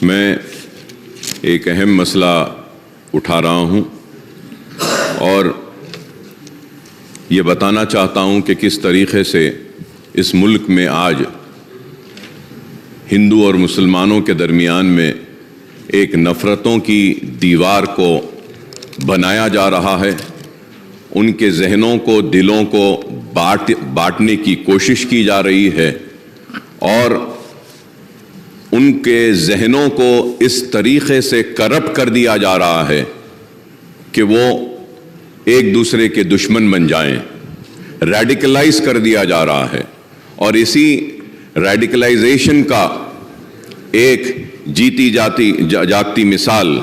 میں ایک اہم مسئلہ اٹھا رہا ہوں اور یہ بتانا چاہتا ہوں کہ کس طریقے سے اس ملک میں آج ہندو اور مسلمانوں کے درمیان میں ایک نفرتوں کی دیوار کو بنایا جا رہا ہے، ان کے ذہنوں کو، دلوں کو بانٹنے کی کوشش کی جا رہی ہے اور ان کے ذہنوں کو اس طریقے سے کرپٹ کر دیا جا رہا ہے کہ وہ ایک دوسرے کے دشمن بن جائیں، ریڈیکلائز کر دیا جا رہا ہے۔ اور اسی ریڈیکلائزیشن کا ایک جیتی جاگتی مثال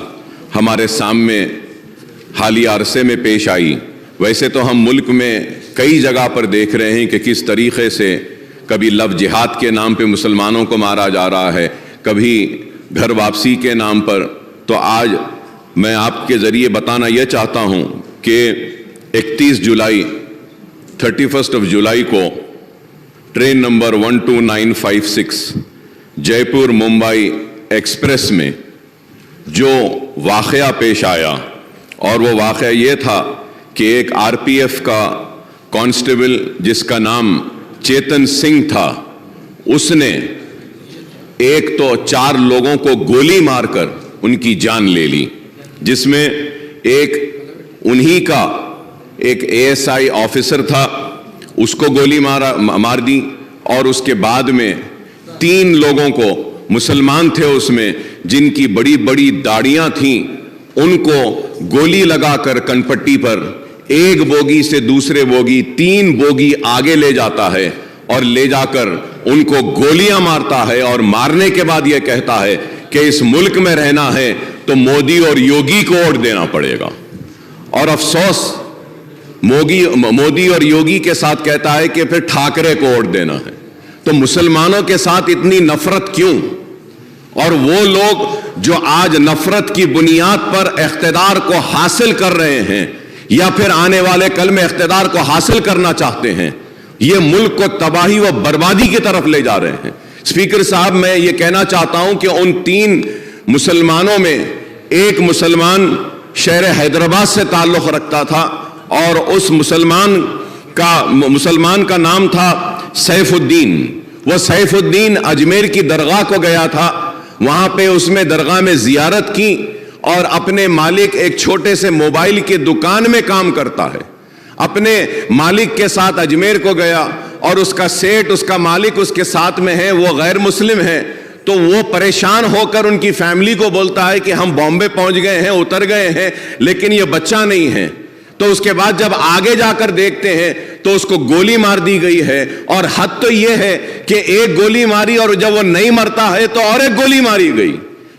ہمارے سامنے حالیہ عرصے میں پیش آئی۔ ویسے تو ہم ملک میں کئی جگہ پر دیکھ رہے ہیں کہ کس طریقے سے کبھی لو جہاد کے نام پہ مسلمانوں کو مارا جا رہا ہے، کبھی گھر واپسی کے نام پر۔ تو آج میں آپ کے ذریعے بتانا یہ چاہتا ہوں کہ 31 جولائی کو ٹرین نمبر 12956 جے پور ممبئی ایکسپریس میں جو واقعہ پیش آیا، اور وہ واقعہ یہ تھا کہ ایک RPF کا کانسٹیبل جس کا نام چیتن سنگھ تھا، اس نے ایک تو 4 لوگوں کو گولی مار کر ان کی جان لے لی، جس میں ایک انہی کا ایک ASI آفیسر تھا، اس کو گولی مار دی، اور اس کے بعد میں 3 لوگوں کو، مسلمان تھے اس میں، جن کی بڑی بڑی داڑیاں تھیں، ان کو گولی لگا کر کنپٹی پر ایک بوگی سے دوسرے بوگی 3 بوگی آگے لے جاتا ہے اور لے جا کر ان کو گولیاں مارتا ہے، اور مارنے کے بعد یہ کہتا ہے کہ اس ملک میں رہنا ہے تو مودی اور یوگی کو ووٹ دینا پڑے گا۔ اور افسوس مودی اور یوگی کے ساتھ کہتا ہے کہ پھر ٹھاکرے کو ووٹ دینا ہے۔ تو مسلمانوں کے ساتھ اتنی نفرت کیوں؟ اور وہ لوگ جو آج نفرت کی بنیاد پر اقتدار کو حاصل کر رہے ہیں یا پھر آنے والے کل میں اقتدار کو حاصل کرنا چاہتے ہیں، یہ ملک کو تباہی و بربادی کی طرف لے جا رہے ہیں۔ اسپیکر صاحب، میں یہ کہنا چاہتا ہوں کہ ان 3 مسلمانوں میں ایک مسلمان شہر حیدرآباد سے تعلق رکھتا تھا، اور اس مسلمان کا نام تھا سیف الدین۔ وہ سیف الدین اجمیر کی درگاہ کو گیا تھا، وہاں پہ اس میں درگاہ میں زیارت کی، اور اپنے مالک ایک چھوٹے سے موبائل کی دکان میں کام کرتا ہے، اپنے مالک کے ساتھ اجمیر کو گیا، اور اس کا سیٹ، اس کا مالک اس کے ساتھ میں ہے، وہ غیر مسلم ہے۔ تو وہ پریشان ہو کر ان کی فیملی کو بولتا ہے کہ ہم بامبے پہنچ گئے ہیں، اتر گئے ہیں، لیکن یہ بچہ نہیں ہے۔ تو اس کے بعد جب آگے جا کر دیکھتے ہیں تو اس کو گولی مار دی گئی ہے، اور حد تو یہ ہے کہ ایک گولی ماری، اور جب وہ نہیں مرتا ہے تو اور ایک گولی ماری گئی۔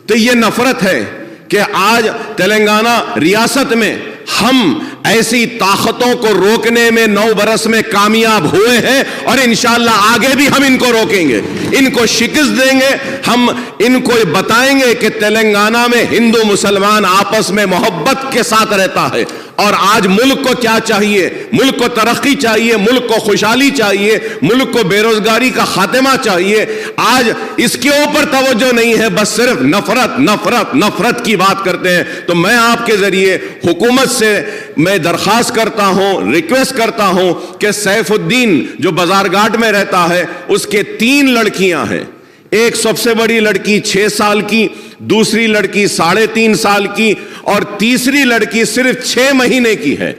تو یہ نفرت ہے کہ آج تلنگانہ ریاست میں ہم ایسی طاقتوں کو روکنے میں 9 برس میں کامیاب ہوئے ہیں، اور انشاءاللہ آگے بھی ہم ان کو روکیں گے، ان کو شکست دیں گے۔ ہم ان کو بتائیں گے کہ تلنگانہ میں ہندو مسلمان آپس میں محبت کے ساتھ رہتا ہے، اور آج ملک کو کیا چاہیے؟ ملک کو ترقی چاہیے، ملک کو خوشحالی چاہیے، ملک کو بے روزگاری کا خاتمہ چاہیے۔ آج اس کے اوپر توجہ نہیں ہے، بس صرف نفرت نفرت نفرت کی بات کرتے ہیں۔ تو میں آپ کے ذریعے حکومت سے میں درخواست کرتا ہوں، ریکویسٹ کرتا ہوں کہ سیف الدین جو بازار گھاٹ میں رہتا ہے، اس کے 3 لڑکیاں ہیں، ایک سب سے بڑی لڑکی 6 سال کی، دوسری لڑکی 3.5 سال کی، اور تیسری لڑکی صرف 6 مہینے کی ہے۔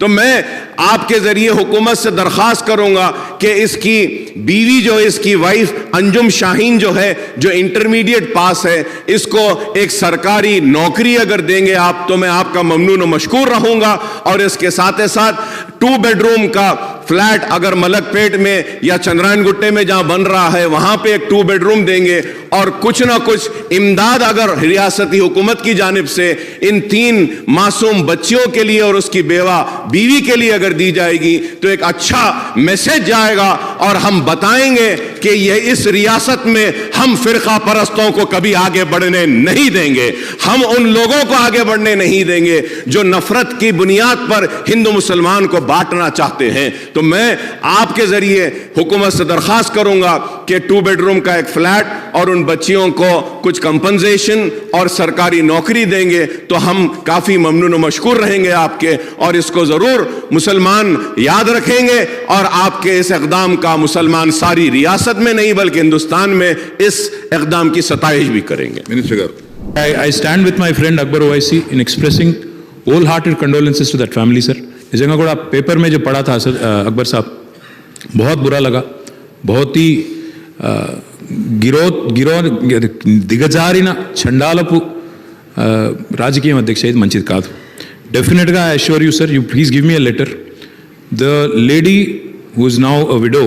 تو میں آپ کے ذریعے حکومت سے درخواست کروں گا کہ اس کی بیوی جو اس کی وائف انجم شاہین جو ہے، جو انٹرمیڈیٹ پاس ہے، اس کو ایک سرکاری نوکری اگر دیں گے آپ، تو میں آپ کا ممنون و مشکور رہوں گا۔ اور اس کے ساتھ 2 بیڈ روم کا فلیٹ اگر ملک پیٹ میں یا چندرائن گٹے میں جہاں بن رہا ہے، وہاں پہ ایک 2 بیڈ روم دیں گے، اور کچھ نہ کچھ امداد اگر ریاستی حکومت کی جانب سے ان 3 معصوم بچیوں کے لیے اور اس کی بیوی کے لیے اگر دی جائے گی تو ایک اچھا میسج جائے گا، اور ہم بتائیں گے کہ یہ اس ریاست میں ہم فرقہ پرستوں کو کبھی آگے بڑھنے نہیں دیں گے، ہم ان لوگوں کو آگے بڑھنے نہیں دیں گے جو نفرت کی بنیاد پر ہندو مسلمان کو بانٹنا چاہتے ہیں. تو میں آپ کے ذریعے حکومت سے درخواست کروں گا کہ 2 بیڈ روم کا ایک فلیٹ اور ان بچیوں کو کچھ کمپنسیشن اور سرکاری نوکری دیں گے تو ہم کافی ممنون و مشکور رہیں گے آپ کے, اور اس کو ضرور مسلمان یاد رکھیں گے, اور آپ کے اس اقدام کا مسلمان ساری ریاست میں نہیں بلکہ ہندوستان میں اس اقدام کی ستائش بھی کریں گے. I stand with my friend Akbar Owaisi in expressing wholehearted condolences to that family, sir. اس جگہ کو آپ پیپر میں جو پڑھا تھا اکبر صاحب, بہت برا لگا. بہت ہی దిగజారిన చండాలపు రాజకీయం అధ్యక్ష ఇది మంచిది కాదు. డెఫినెట్గా I assure you sir, you please give me a letter. The lady who is now a widow,